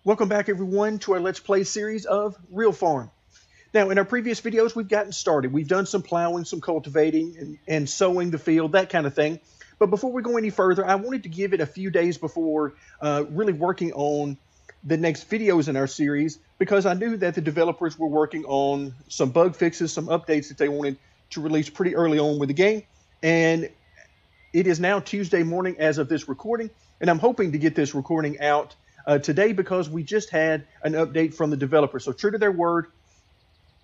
Welcome back everyone to our Let's Play series of Real Farm. Now in our previous videos we've gotten started. We've done some plowing, some cultivating, and sowing the field, that kind of thing. But before we go any further, I wanted to give it a few days before really working on the next videos in our series, because I knew that the developers were working on some bug fixes, some updates that they wanted to release pretty early on with the game. And it is now Tuesday morning as of this recording, and I'm hoping to get this recording out today because we just had an update from the developer. So true to their word,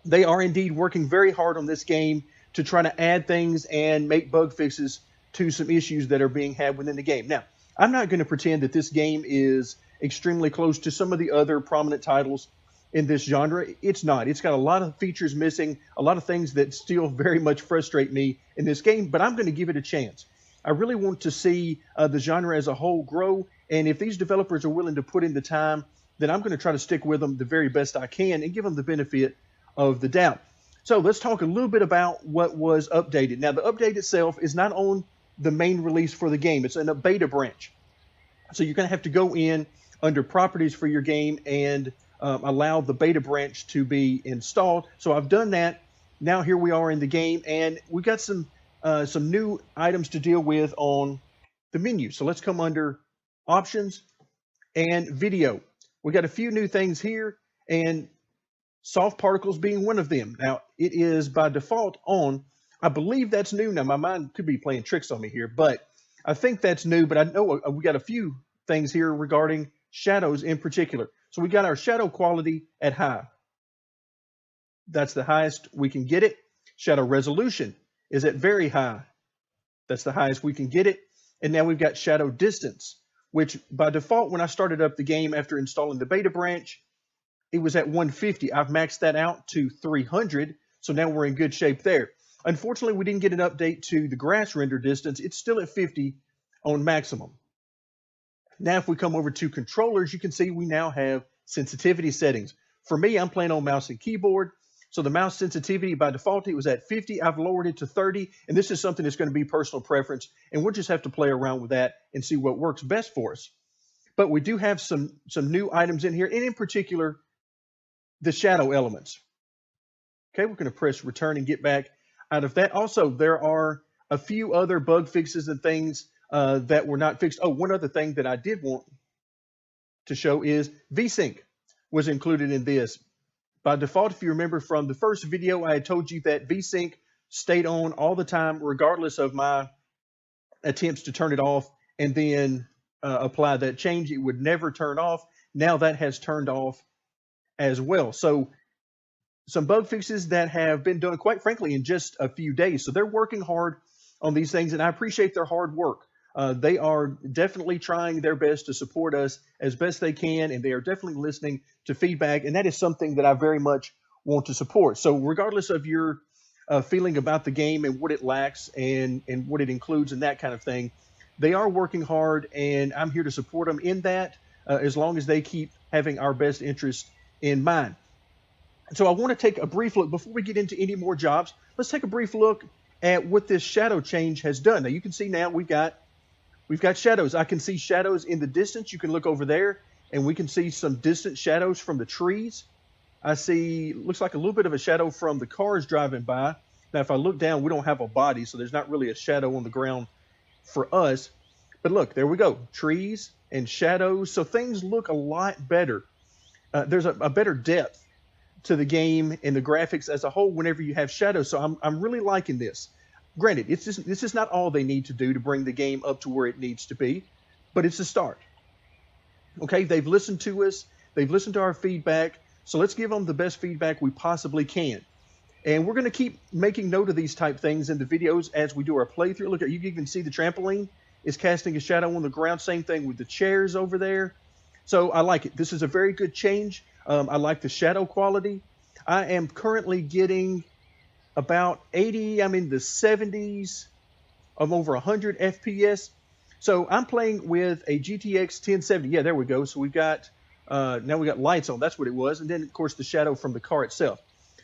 they are indeed working very hard on this game to try to add things and make bug fixes to some issues that are being had within the game. Now, I'm not going to pretend that this game is extremely close to some of the other prominent titles in this genre. It's not. It's got a lot of features missing, a lot of things that still very much frustrate me in this game, but I'm going to give it a chance. I really want to see the genre as a whole grow, and if these developers are willing to put in the time, then I'm going to try to stick with them the very best I can and give them the benefit of the doubt. So let's talk a little bit about what was updated. Now, the update itself is not on the main release for the game. It's in a beta branch. So you're going to have to go in under properties for your game and allow the beta branch to be installed. So I've done that. Now here we are in the game, and we've got some new items to deal with on the menu. So let's come under options and video. We got a few new things here, and soft particles being one of them. Now it is by default on. I believe that's new. Now my mind could be playing tricks on me here, but I think that's new. But I know we got a few things here regarding shadows in particular. So we got our shadow quality at high. That's the highest we can get it. Shadow resolution is at very high. That's the highest we can get it. And now we've got shadow distance, which by default, when I started up the game after installing the beta branch, it was at 150. I've maxed that out to 300. So now we're in good shape there. Unfortunately, we didn't get an update to the grass render distance. It's still at 50 on maximum. Now, if we come over to controllers, you can see we now have sensitivity settings. For me, I'm playing on mouse and keyboard. So the mouse sensitivity by default, it was at 50. I've lowered it to 30. And this is something that's going to be personal preference. And we'll just have to play around with that and see what works best for us. But we do have some new items in here, and in particular, the shadow elements. Okay, we're going to press return and get back out of that. Also, there are a few other bug fixes and things that were not fixed. Oh, one other thing that I did want to show is vsync was included in this. By default, if you remember from the first video, I had told you that vsync stayed on all the time, regardless of my attempts to turn it off and then apply that change. It would never turn off. Now that has turned off as well. So some bug fixes that have been done, quite frankly, in just a few days. So they're working hard on these things, and I appreciate their hard work. They are definitely trying their best to support us as best they can, and they are definitely listening to feedback, and that is something that I very much want to support. So regardless of your feeling about the game and what it lacks and what it includes and that kind of thing, they are working hard, and I'm here to support them in that as long as they keep having our best interest in mind. So I want to take a brief look before we get into any more jobs. Let's take a brief look at what this shadow change has done. Now you can see now we've got shadows. I can see shadows in the distance. You can look over there and we can see some distant shadows from the trees. I see, looks like a little bit of a shadow from the cars driving by. Now, if I look down, we don't have a body, so there's not really a shadow on the ground for us. But look, there we go. Trees and shadows. So things look a lot better. There's a better depth to the game and the graphics as a whole whenever you have shadows. So I'm really liking this. Granted, this is not all they need to do to bring the game up to where it needs to be, but it's a start. Okay, they've listened to us. They've listened to our feedback. So let's give them the best feedback we possibly can. And we're going to keep making note of these type things in the videos as we do our playthrough. Look, you can even see the trampoline is casting a shadow on the ground. Same thing with the chairs over there. So I like it. This is a very good change. I like the shadow quality. I am currently getting about 80. I'm in the 70s. I'm over 100 FPS. So I'm playing with a GTX 1070. Yeah, there we go. So we've got, now we got lights on. That's what it was. And then, of course, the shadow from the car itself.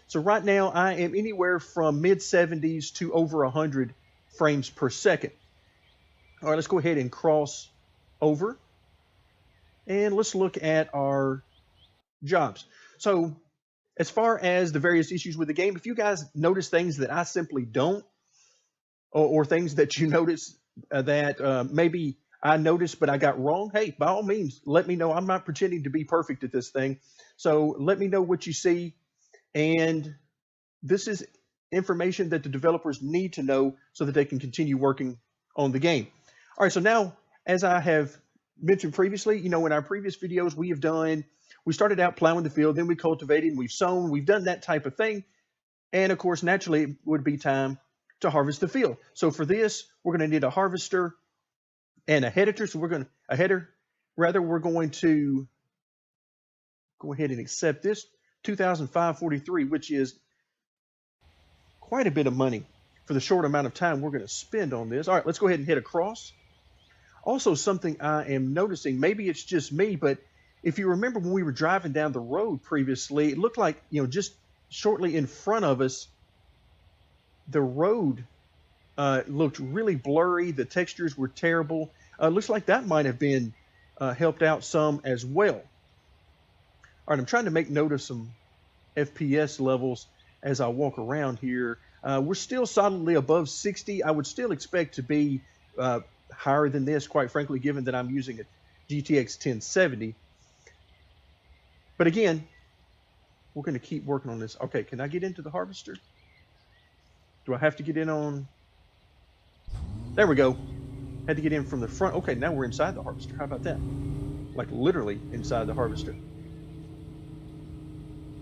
So right now I am anywhere from mid 70s to over 100 frames per second. All right, let's go ahead and cross over. And let's look at our jobs. So as far as the various issues with the game, if you guys notice things that I simply don't, or things that you notice that maybe I noticed but I got wrong, hey, by all means, let me know. I'm not pretending to be perfect at this thing. So let me know what you see. And this is information that the developers need to know so that they can continue working on the game. All right, so now, as I have mentioned previously, in our previous videos, we started out plowing the field, then we cultivated, we've sown, we've done that type of thing. And of course, naturally, it would be time to harvest the field. So for this, we're going to need a harvester and a header. So we're going to go ahead and accept this 2,543, which is quite a bit of money for the short amount of time we're going to spend on this. All right, let's go ahead and hit across. Also, something I am noticing, maybe it's just me, but if you remember when we were driving down the road previously, it looked like, just shortly in front of us, the road looked really blurry. The textures were terrible. Looks like that might have been helped out some as well. All right, I'm trying to make note of some FPS levels as I walk around here. We're still solidly above 60. I would still expect to be higher than this, quite frankly, given that I'm using a GTX 1070. But again, we're going to keep working on this. Okay, can I get into the harvester? Do I have to get in on... There we go. Had to get in from the front. Okay, now we're inside the harvester. How about that? Like literally inside the harvester.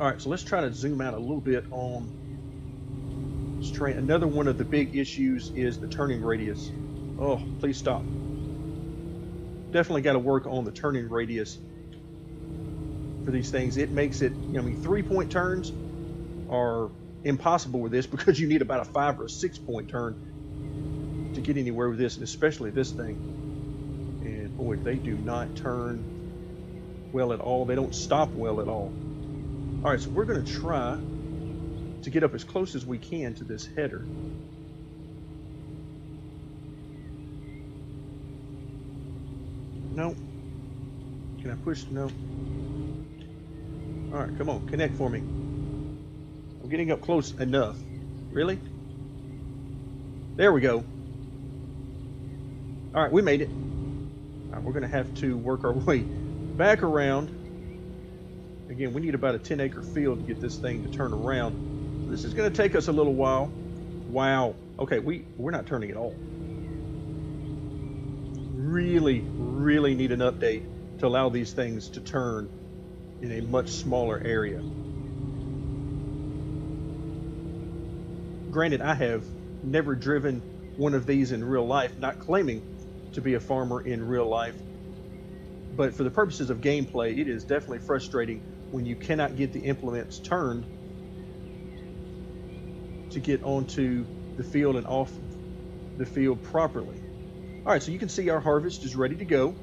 All right, so let's try to zoom out a little bit on this train. Another one of the big issues is the turning radius. Oh, please stop. Definitely got to work on the turning radius for these things. It makes it, 3-point turns are impossible with this because you need about a 5 or a 6-point turn to get anywhere with this, and especially this thing. And boy, they do not turn well at all. They don't stop well at all. All right, so we're going to try to get up as close as we can to this header. No. Can I push? No. All right, come on, connect for me. I'm getting up close enough. Really? There we go. All right, we made it. All right, we're going to have to work our way back around. Again, we need about a 10-acre field to get this thing to turn around. This is going to take us a little while. Wow. Okay, we're not turning at all. Really, really need an update to allow these things to turn in a much smaller area. Granted, I have never driven one of these in real life, not claiming to be a farmer in real life, but for the purposes of gameplay, it is definitely frustrating when you cannot get the implements turned to get onto the field and off the field properly. All right, so you can see our harvest is ready to go.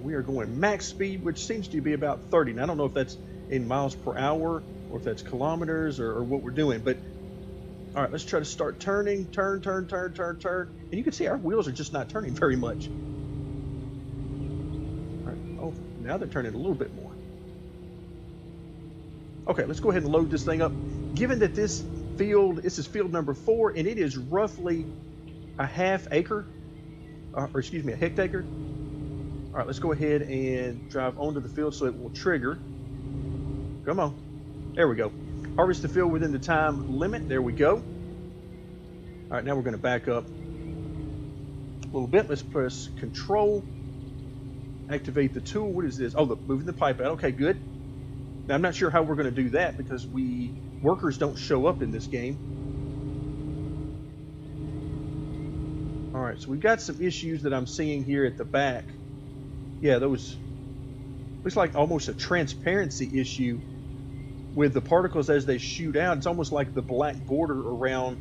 We are going max speed, which seems to be about 30. Now, I don't know if that's in miles per hour or if that's kilometers or what we're doing, but all right, let's try to start turning, turn. And you can see our wheels are just not turning very much. All right, oh, now they're turning a little bit more. Okay, let's go ahead and load this thing up. Given that this is field number 4, and it is roughly a half acre, or excuse me, a hectare. All right, let's go ahead and drive onto the field so it will trigger. Come on. There we go. Harvest the field within the time limit. There we go. All right, now we're going to back up a little bit. Let's press Control. Activate the tool. What is this? Oh, moving the pipe out. Okay, good. Now, I'm not sure how we're going to do that because workers don't show up in this game. All right, so we've got some issues that I'm seeing here at the back. Yeah, those looks like almost a transparency issue with the particles as they shoot out. It's almost like the black border around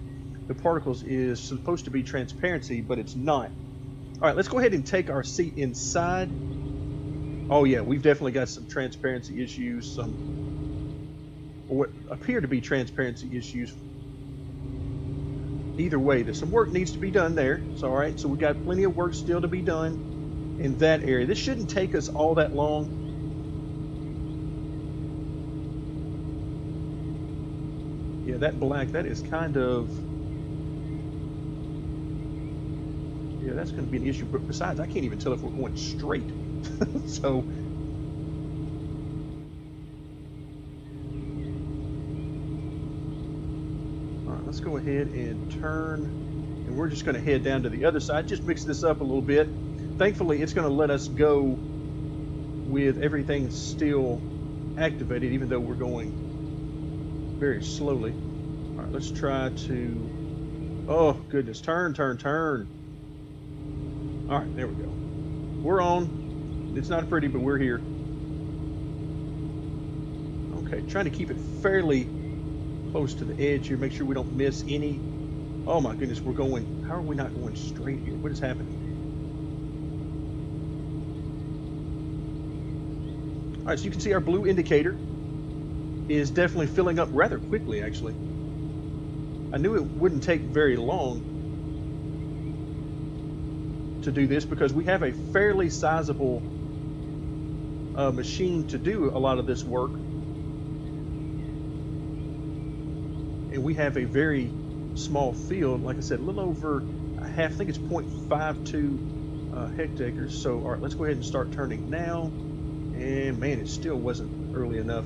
the particles is supposed to be transparency, but it's not. All right, let's go ahead and take our seat inside. Oh yeah, we've definitely got some transparency issues, some what appear to be transparency issues. Either way, there's some work needs to be done there. So, all right, so we've got plenty of work still to be done in that area. This shouldn't take us all that long. Yeah, that black, that is kind of, yeah, that's going to be an issue. But besides, I can't even tell if we're going straight. So, all right, let's go ahead and turn, and we're just going to head down to the other side. Just mix this up a little bit. Thankfully, it's going to let us go with everything still activated, even though we're going very slowly. All right, let's try to, oh goodness, turn, turn, turn. All right, there we go. We're on. It's not pretty, but we're here. Okay, trying to keep it fairly close to the edge here, make sure we don't miss any. Oh my goodness, we're going, how are we not going straight here? What is happening? All right, so you can see our blue indicator is definitely filling up rather quickly, actually. I knew it wouldn't take very long to do this because we have a fairly sizable machine to do a lot of this work. And we have a very small field, like I said, a little over a half, I think it's 0.52 hectares. So, all right, let's go ahead and start turning now. And man, it still wasn't early enough.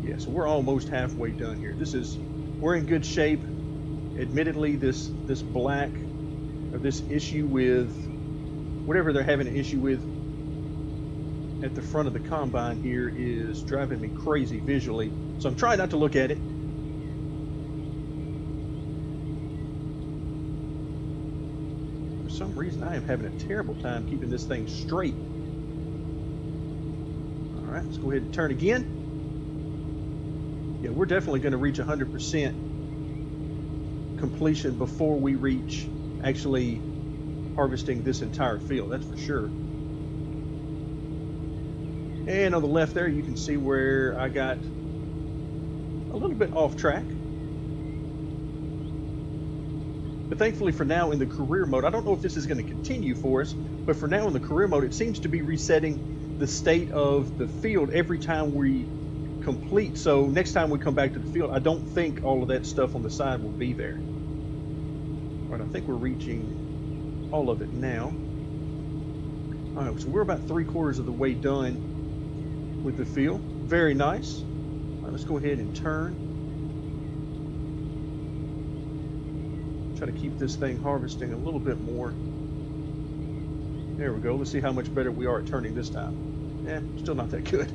Yeah, so we're almost halfway done here. We're in good shape. Admittedly, this black, or this issue with whatever they're having an issue with at the front of the combine here is driving me crazy visually. So I'm trying not to look at it. For some reason, I am having a terrible time keeping this thing straight. All right, let's go ahead and turn again. Yeah, we're definitely going to reach 100% completion before we reach actually harvesting this entire field, that's for sure. And on the left there, you can see where I got a little bit off track. But thankfully for now in the career mode, I don't know if this is going to continue for us, but for now in the career mode, it seems to be resetting the state of the field every time we complete. So next time we come back to the field, I don't think all of that stuff on the side will be there. All right, I think we're reaching all of it now. All right, so we're about 3/4 of the way done with the field. Very nice. All right, let's go ahead and turn. Try to keep this thing harvesting a little bit more. There we go. Let's see how much better we are at turning this time. Eh, still not that good.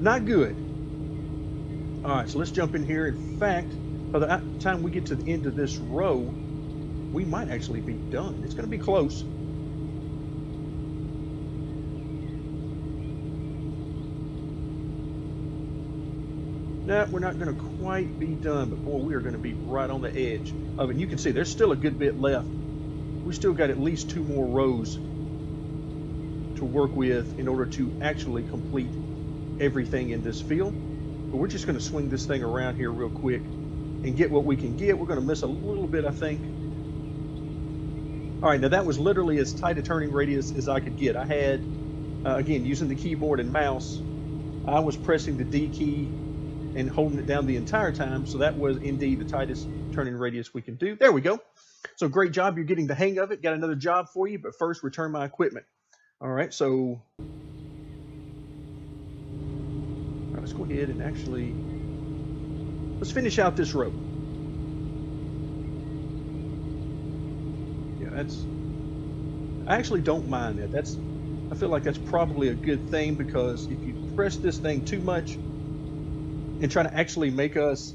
Not good. All right, so let's jump in here. In fact, by the time we get to the end of this row, we might actually be done. It's going to be close. No, we're not going to quite be done, but boy, we are going to be right on the edge of it. And you can see there's still a good bit left. We still got at least 2 more rows to work with in order to actually complete everything in this field. But we're just going to swing this thing around here real quick and get what we can get. We're going to miss a little bit, I think. All right, now that was literally as tight a turning radius as I could get. I had, again, using the keyboard and mouse, I was pressing the D key and holding it down the entire time. So that was indeed the tightest turning radius we can do. There we go. So great job. You're getting the hang of it. Got another job for you, but first return my equipment. All right, so let's go ahead and actually, let's finish out this row. Yeah, I actually don't mind that. I feel like that's probably a good thing, because if you press this thing too much and try to actually make us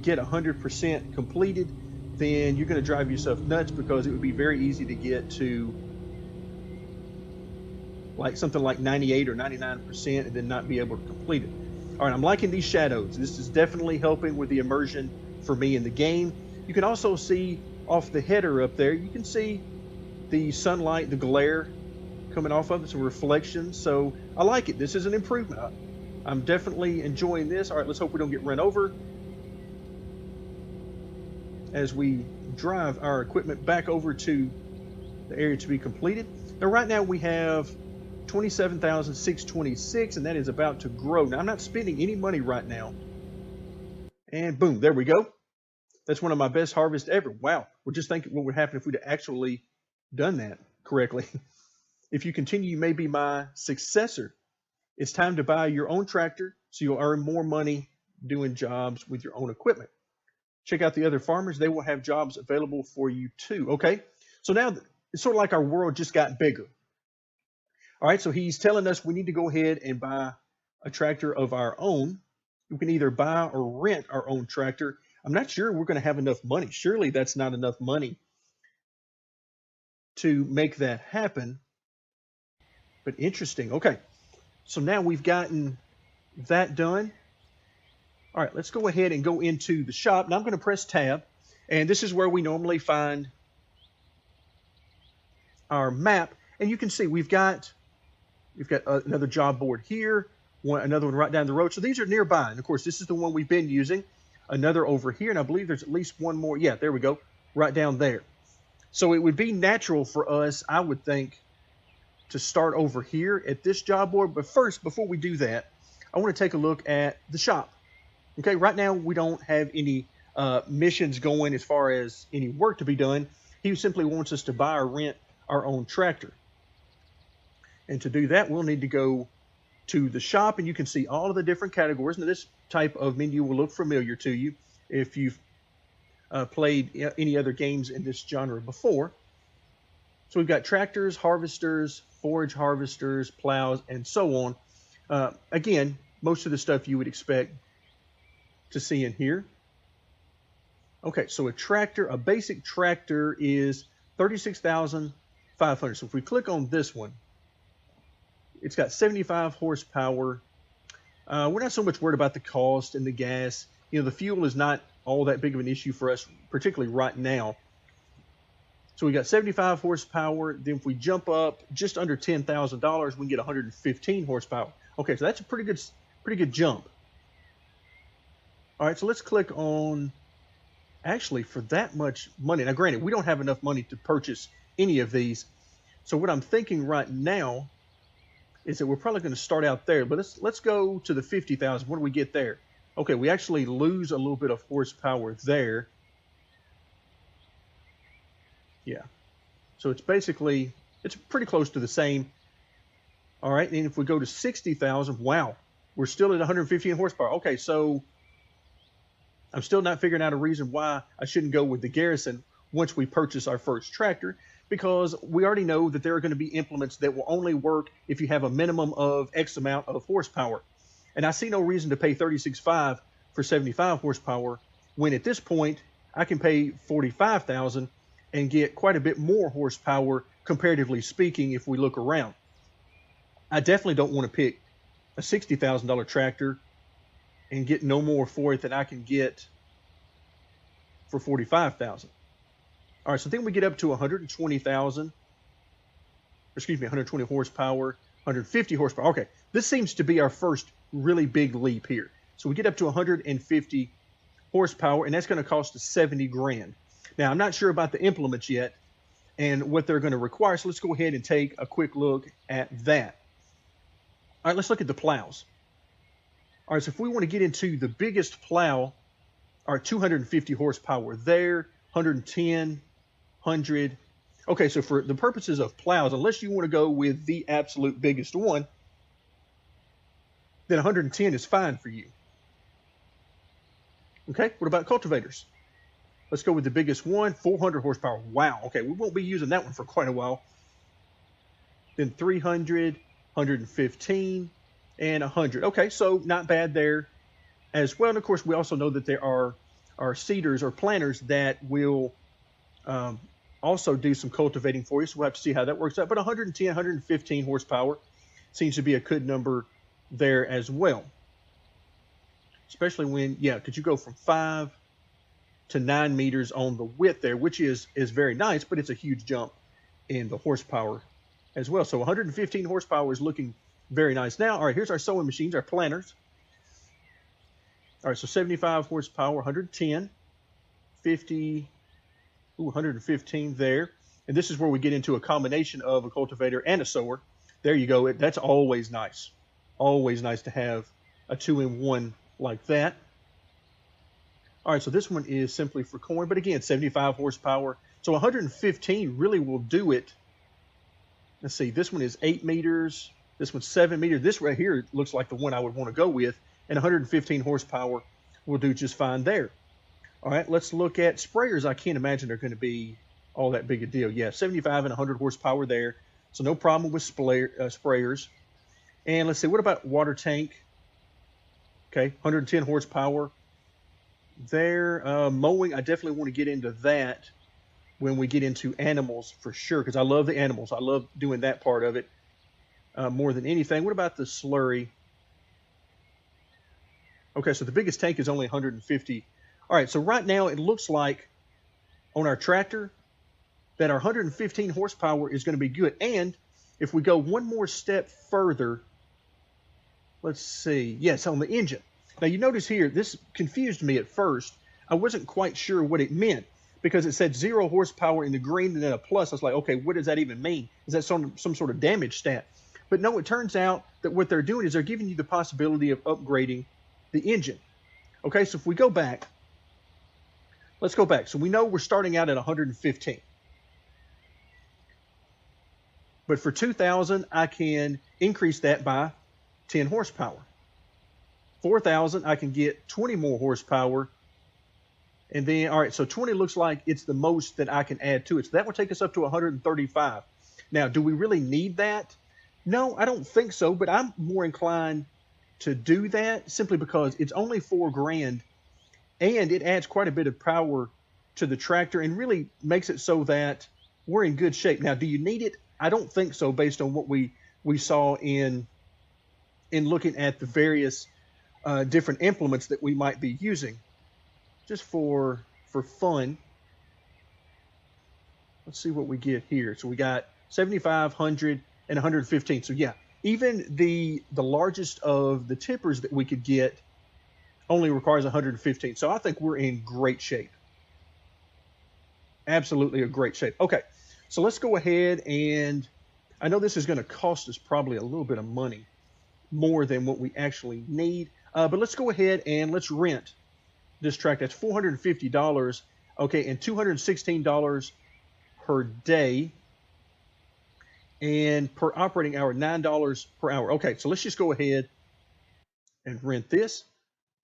get 100% completed, then you're going to drive yourself nuts, because it would be very easy to get to like something like 98 or 99% and then not be able to complete it. All right, I'm liking these shadows. This is definitely helping with the immersion for me in the game. You can also see off the header up there, you can see the sunlight, the glare coming off of it, some reflections. So I like it. This is an improvement. I'm definitely enjoying this. All right, let's hope we don't get run over as we drive our equipment back over to the area to be completed. Now, right now we have $27,626, and that is about to grow. Now, I'm not spending any money right now. And boom, there we go. That's one of my best harvests ever. Wow. We're just thinking what would happen if we'd actually done that correctly. If you continue, you may be my successor. It's time to buy your own tractor so you'll earn more money doing jobs with your own equipment. Check out the other farmers. They will have jobs available for you too. Okay. So now it's sort of like our world just got bigger. All right. So he's telling us we need to go ahead and buy a tractor of our own. We can either buy or rent our own tractor. I'm not sure we're going to have enough money. Surely that's not enough money to make that happen. But interesting. Okay. So now we've gotten that done. All right, let's go ahead and go into the shop. Now I'm going to press tab, and this is where we normally find our map. And you can see we've got another job board here, another one right down the road. So these are nearby. And of course, this is the one we've been using. Another over here, and I believe there's at least one more. Yeah, there we go, right down there. So it would be natural for us, I would think, to start over here at this job board. But first, before we do that, I want to take a look at the shop. Okay, right now we don't have any missions going as far as any work to be done. He simply wants us to buy or rent our own tractor. And to do that, we'll need to go to the shop, and you can see all of the different categories. Now, this type of menu will look familiar to you if you've played any other games in this genre before. So we've got tractors, harvesters, forage harvesters, plows, and so on. Again, most of the stuff you would expect to see in here. Okay, so a basic tractor is $36,500. So if we click on this one, it's got 75 horsepower. We're not so much worried about the cost and the gas. You know, the fuel is not all that big of an issue for us, particularly right now. So we got 75 horsepower. Then if we jump up just under $10,000, we can get 115 horsepower. Okay, so that's a pretty good jump. All right, so let's click on, actually, for that much money. Now, granted, we don't have enough money to purchase any of these. So what I'm thinking right now is that we're probably going to start out there. But let's go to the 50,000. What do we get there? Okay, we actually lose a little bit of horsepower there. Yeah. So it's pretty close to the same. All right, and if we go to 60,000, wow, we're still at 115 horsepower. Okay, so I'm still not figuring out a reason why I shouldn't go with the Garrison once we purchase our first tractor, because we already know that there are going to be implements that will only work if you have a minimum of X amount of horsepower. And I see no reason to pay $36,500 for 75 horsepower when at this point I can pay $45,000 and get quite a bit more horsepower, comparatively speaking, if we look around. I definitely don't want to pick a $60,000 tractor and get no more for it than I can get for $45,000. All right, so then we get up to 120,000. Excuse me, 120 horsepower, 150 horsepower. Okay, this seems to be our first really big leap here. So we get up to 150 horsepower, and that's going to cost us 70 grand. Now, I'm not sure about the implements yet and what they're going to require, so let's go ahead and take a quick look at that. All right, let's look at the plows. All right, so if we want to get into the biggest plow, our 250 horsepower there, 110, 100. Okay, so for the purposes of plows, unless you want to go with the absolute biggest one, then 110 is fine for you. Okay, what about cultivators? Let's go with the biggest one, 400 horsepower. Wow, okay, we won't be using that one for quite a while. Then 300, 115, and 100. Okay, so not bad there as well. And of course, we also know that there are seeders or planters that will also do some cultivating for you. So we'll have to see how that works out. But 110, 115 horsepower seems to be a good number there as well. Especially when, because you go from 5 to 9 meters on the width there, which is very nice, but it's a huge jump in the horsepower as well. So 115 horsepower is looking very nice. Now, all right, here's our sowing machines, our planters. All right, so 75 horsepower, 110, 50, 115 there. And this is where we get into a combination of a cultivator and a sower. There you go. That's always nice. Always nice to have a 2-in-1 like that. All right, so this one is simply for corn, but again, 75 horsepower. So 115 really will do it. Let's see, this one is 8 meters. This one's 7 meters. This right here looks like the one I would want to go with, and 115 horsepower will do just fine there. All right, let's look at sprayers. I can't imagine they're going to be all that big a deal. Yeah, 75 and 100 horsepower there. So no problem with sprayers. And let's see, what about water tank? Okay, 110 horsepower. There, mowing, I definitely want to get into that when we get into animals for sure, because I love the animals. I love doing that part of it more than anything. What about the slurry? Okay, so the biggest tank is only 150. All right, so right now it looks like on our tractor that our 115 horsepower is going to be good. And if we go one more step further, let's see. Yes, on the engine. Now you notice here, this confused me at first. I wasn't quite sure what it meant because it said 0 horsepower in the green and then a plus. I was like, okay, what does that even mean? Is that some sort of damage stat? But no, it turns out that what they're doing is they're giving you the possibility of upgrading the engine. Okay, so if we go back, let's go back. So we know we're starting out at 115. But for 2,000, I can increase that by 10 horsepower. 4,000, I can get 20 more horsepower. And then, all right, so 20 looks like it's the most that I can add to it. So that would take us up to 135. Now, do we really need that? No, I don't think so, but I'm more inclined to do that simply because it's only $4,000 and it adds quite a bit of power to the tractor and really makes it so that we're in good shape. Now, do you need it? I don't think so based on what we saw in looking at the various different implements that we might be using. Just for fun, let's see what we get here. So we got 75, 100, and 115. So yeah, even the largest of the tippers that we could get only requires 115. So I think we're in great shape. Absolutely a great shape. Okay, so let's go ahead and I know this is going to cost us probably a little bit of money, more than what we actually need. But let's go ahead and let's rent this tractor. That's $450. Okay, and $216 per day. And per operating hour, $9 per hour. Okay, so let's just go ahead and rent this.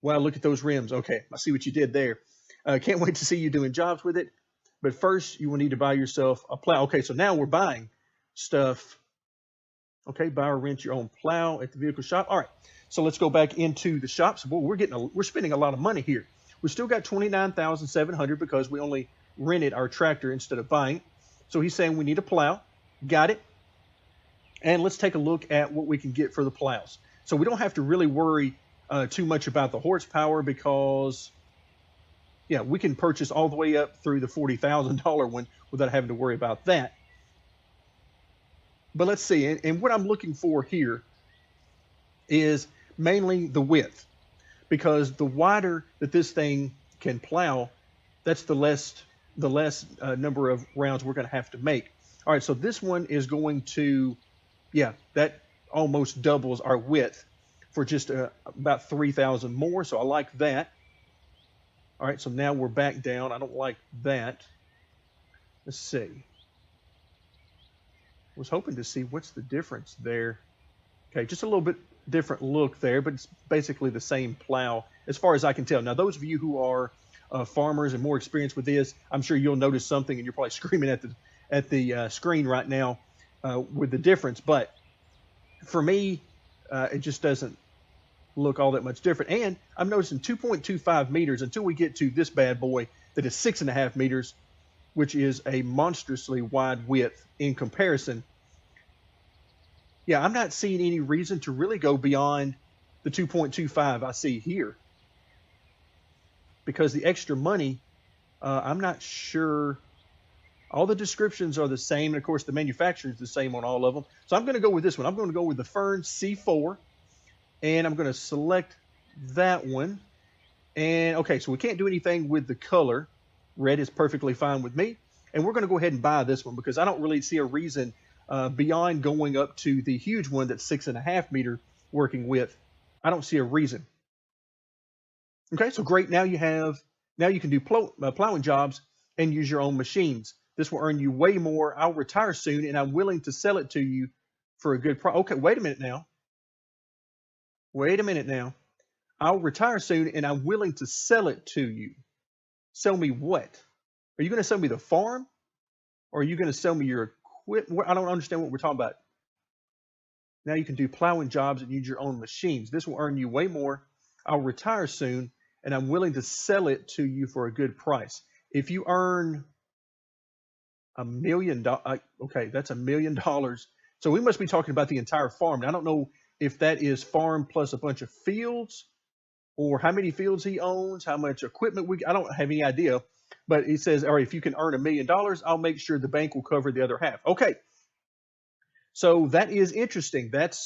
Wow, look at those rims. Okay, I see what you did there. Can't wait to see you doing jobs with it. But first, you will need to buy yourself a plow. Okay, so now we're buying stuff. Okay, buy or rent your own plow at the vehicle shop. All right, so let's go back into the shop. So, boy, we're spending a lot of money here. We still got $29,700 because we only rented our tractor instead of buying. So he's saying we need a plow. Got it. And let's take a look at what we can get for the plows. So we don't have to really worry too much about the horsepower because, yeah, we can purchase all the way up through the $40,000 one without having to worry about that. But let's see, and what I'm looking for here is mainly the width, because the wider that this thing can plow, that's the less number of rounds we're going to have to make. All right, so this one is going to, yeah, that almost doubles our width for just about 3,000 more, so I like that. All right, so now we're back down. I don't like that. Let's see. Was hoping to see what's the difference there. Okay, just a little bit different look there, but it's basically the same plow as far as I can tell. Now, those of you who are farmers and more experienced with this, I'm sure you'll notice something, and you're probably screaming at the screen right now with the difference. But for me, it just doesn't look all that much different. And I'm noticing 2.25 meters until we get to this bad boy that is 6.5 meters, which is a monstrously wide width in comparison. Yeah, I'm not seeing any reason to really go beyond the 2.25 I see here. Because the extra money, I'm not sure. All the descriptions are the same. And of course, the manufacturer is the same on all of them. So I'm going to go with this one. I'm going to go with the Fern C4. And I'm going to select that one. And okay, so we can't do anything with the color. Red is perfectly fine with me. And we're going to go ahead and buy this one because I don't really see a reason beyond going up to the huge one that's 6.5 meter working width. I don't see a reason. Okay, so great. Now you can do plowing jobs and use your own machines. This will earn you way more. I'll retire soon, and I'm willing to sell it to you for a good price. Okay, wait a minute now. Wait a minute now. I'll retire soon, and I'm willing to sell it to you. Sell me what? Are you going to sell me the farm, or are you going to sell me your equipment? I don't understand what we're talking about. Now you can do plowing jobs and use your own machines. This will earn you way more. I'll retire soon, and I'm willing to sell it to you for a good price. If you earn $1 million, okay, that's $1 million. So we must be talking about the entire farm. Now, I don't know if that is farm plus a bunch of fields, or how many fields he owns, how much equipment I don't have any idea. But he says, all right, if you can earn $1 million, I'll make sure the bank will cover the other half. Okay, so that is interesting. That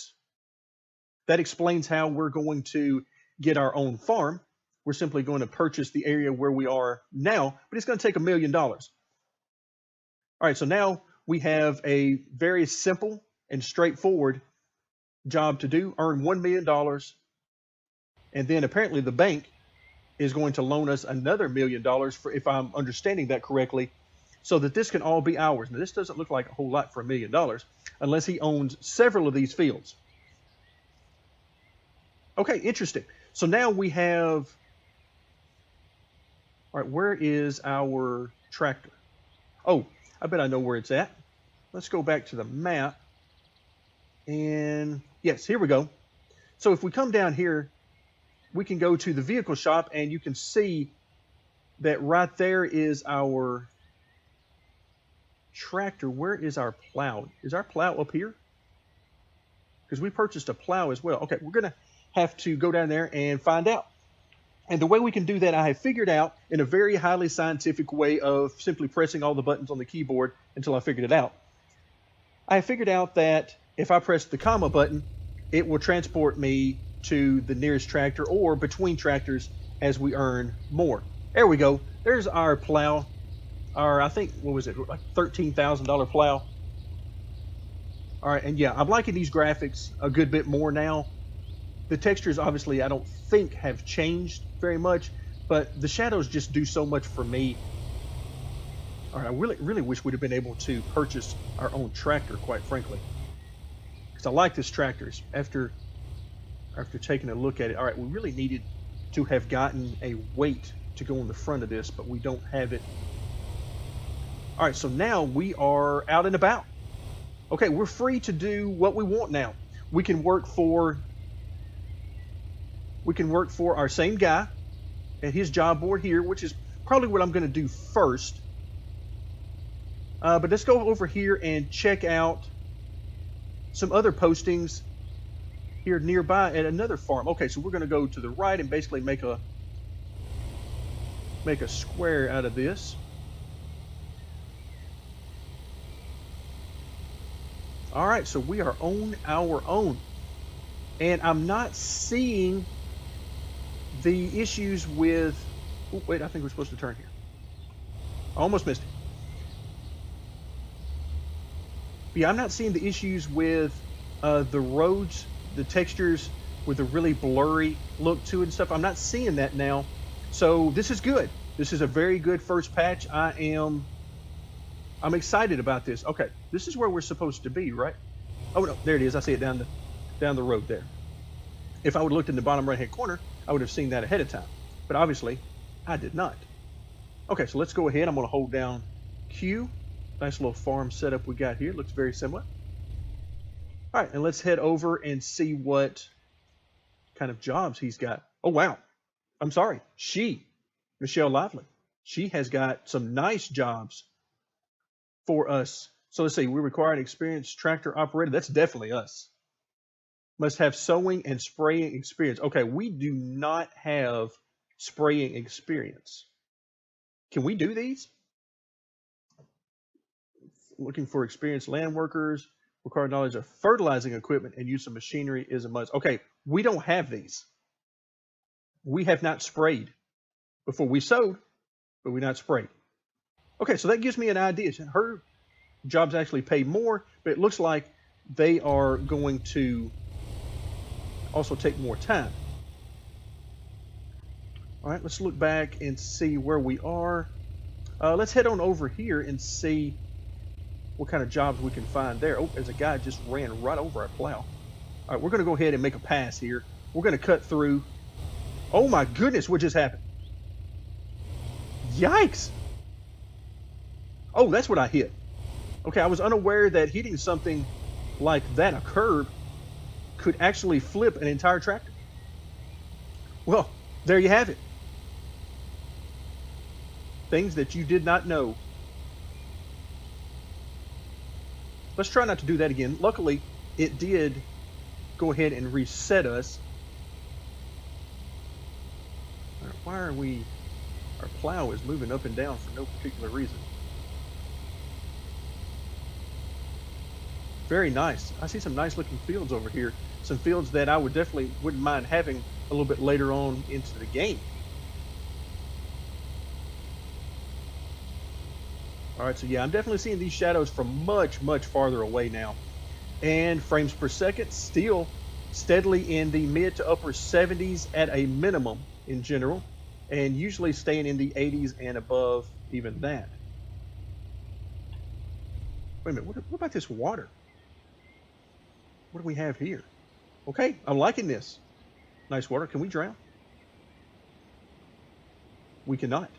explains how we're going to get our own farm. We're simply going to purchase the area where we are now, but it's going to take $1 million. All right, so now we have a very simple and straightforward job to do, earn $1 million, and then apparently the bank is going to loan us another $1 million, for, if I'm understanding that correctly, so that this can all be ours. Now, this doesn't look like a whole lot for $1 million, unless he owns several of these fields. Okay, interesting. So now we have, all right, where is our tractor? Oh, I bet I know where it's at. Let's go back to the map. And yes, here we go. So if we come down here, we can go to the vehicle shop, and you can see that right there is our tractor. Where is our plow? Is our plow up here? Because we purchased a plow as well. Okay, we're going to have to go down there and find out. And the way we can do that, I have figured out in a very highly scientific way of simply pressing all the buttons on the keyboard until I figured it out. I have figured out that if I press the comma button, it will transport me to the nearest tractor or between tractors as we earn more. There we go. There's our plow. Our, I think, what was it, like $13,000 plow. All right, and yeah, I'm liking these graphics a good bit more now. The textures, obviously, I don't think have changed very much, but the shadows just do so much for me. All right, I really wish we'd have been able to purchase our own tractor, quite frankly, because I like this tractor. After taking a look at it, all right, we really needed to have gotten a weight to go on the front of this, but we don't have it. All right, so now we are out and about. Okay, we're free to do what we want now. We can work for our same guy at his job board here, which is probably what I'm going to do first. But let's go over here and check out some other postings here nearby at another farm. Okay, so we're going to go to the right and basically make a square out of this. All right, so we are on our own, and I'm not seeing the issues with, oh, wait, I think we're supposed to turn here. I almost missed it. But yeah, I'm not seeing the issues with the roads, the textures with a really blurry look to it and stuff. I'm not seeing that now. So this is good. This is a very good first patch. I'm excited about this. Okay, this is where we're supposed to be, right? Oh no, there it is. I see it down the road there. If I would have looked in the bottom right-hand corner, I would have seen that ahead of time. But obviously, I did not. Okay, so let's go ahead. I'm going to hold down Q. Nice little farm setup we got here. Looks very similar. All right, and let's head over and see what kind of jobs he's got. Oh, wow. I'm sorry. Michelle Lively, she has got some nice jobs for us. So let's see. We require an experienced tractor operator. That's definitely us. Must have sowing and spraying experience. Okay, we do not have spraying experience. Can we do these? Looking for experienced land workers, required knowledge of fertilizing equipment and use of machinery is a must. Okay, we don't have these. We have not sprayed before. We sowed, but we not sprayed. Okay, so that gives me an idea. jobs actually pay more, but it looks like they are going to also take more time. All right, let's look back and see where we are. Let's head on over here and see what kind of jobs we can find there. Oh, there's a guy just ran right over our plow. All right, we're going to go ahead and make a pass here. We're going to cut through. Oh my goodness, what just happened? Yikes! Oh, that's what I hit. Okay, I was unaware that hitting something like that, a curb, could actually flip an entire tractor. Well, there you have it. Things that you did not know. Let's try not to do that again. Luckily, it did go ahead and reset us. Why are we... Our plow is moving up and down for no particular reason. Very nice. I see some nice looking fields over here. Some fields that I would definitely wouldn't mind having a little bit later on into the game. All right, so yeah, I'm definitely seeing these shadows from much, much farther away now. And frames per second still steadily in the mid to upper 70s at a minimum in general, and usually staying in the 80s and above even that. Wait a minute, what about this water? What do we have here? Okay, I'm liking this. Nice water. Can we drown? We cannot.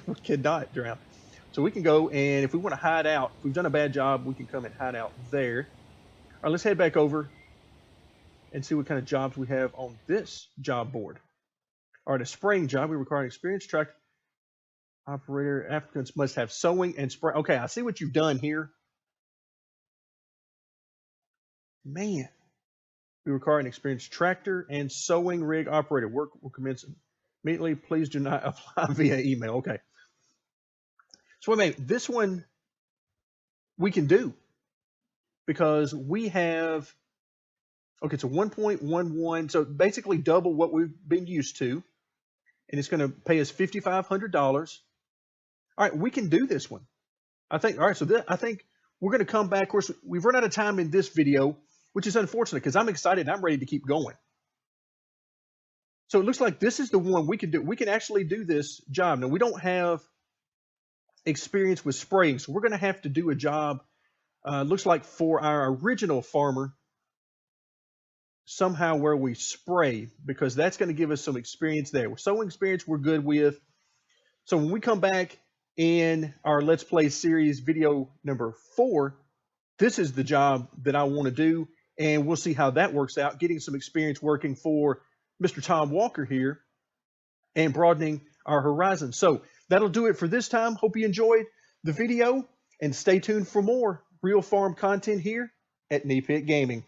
We cannot drown. So we can go, and if we want to hide out, if we've done a bad job, we can come and hide out there. All right, let's head back over and see what kind of jobs we have on this job board. All right, a spraying job. We require an experienced tractor operator. Applicants must have sowing and spray. Okay, I see what you've done here. Man, we require an experienced tractor and sowing rig operator. Work will commence immediately. Please do not apply via email. Okay. So wait a minute, this one we can do because we have, okay, it's a 1.11, so basically double what we've been used to, and it's going to pay us $5,500. All right, we can do this one. I think, all right, so I think we're going to come back. Of course, we've run out of time in this video, which is unfortunate because I'm excited. I'm ready to keep going. So it looks like this is the one we can do. We can actually do this job. Now, we don't have experience with spraying, so we're going to have to do a job, looks like for our original farmer, somehow where we spray, because that's going to give us some experience there. Sowing experience we're good with. So when we come back in our Let's Play series video number 4, this is the job that I want to do, and we'll see how that works out, getting some experience working for Mr. Tom Walker here and broadening our horizon. So that'll do it for this time. Hope you enjoyed the video, and stay tuned for more real farm content here at Knee Pit Gaming.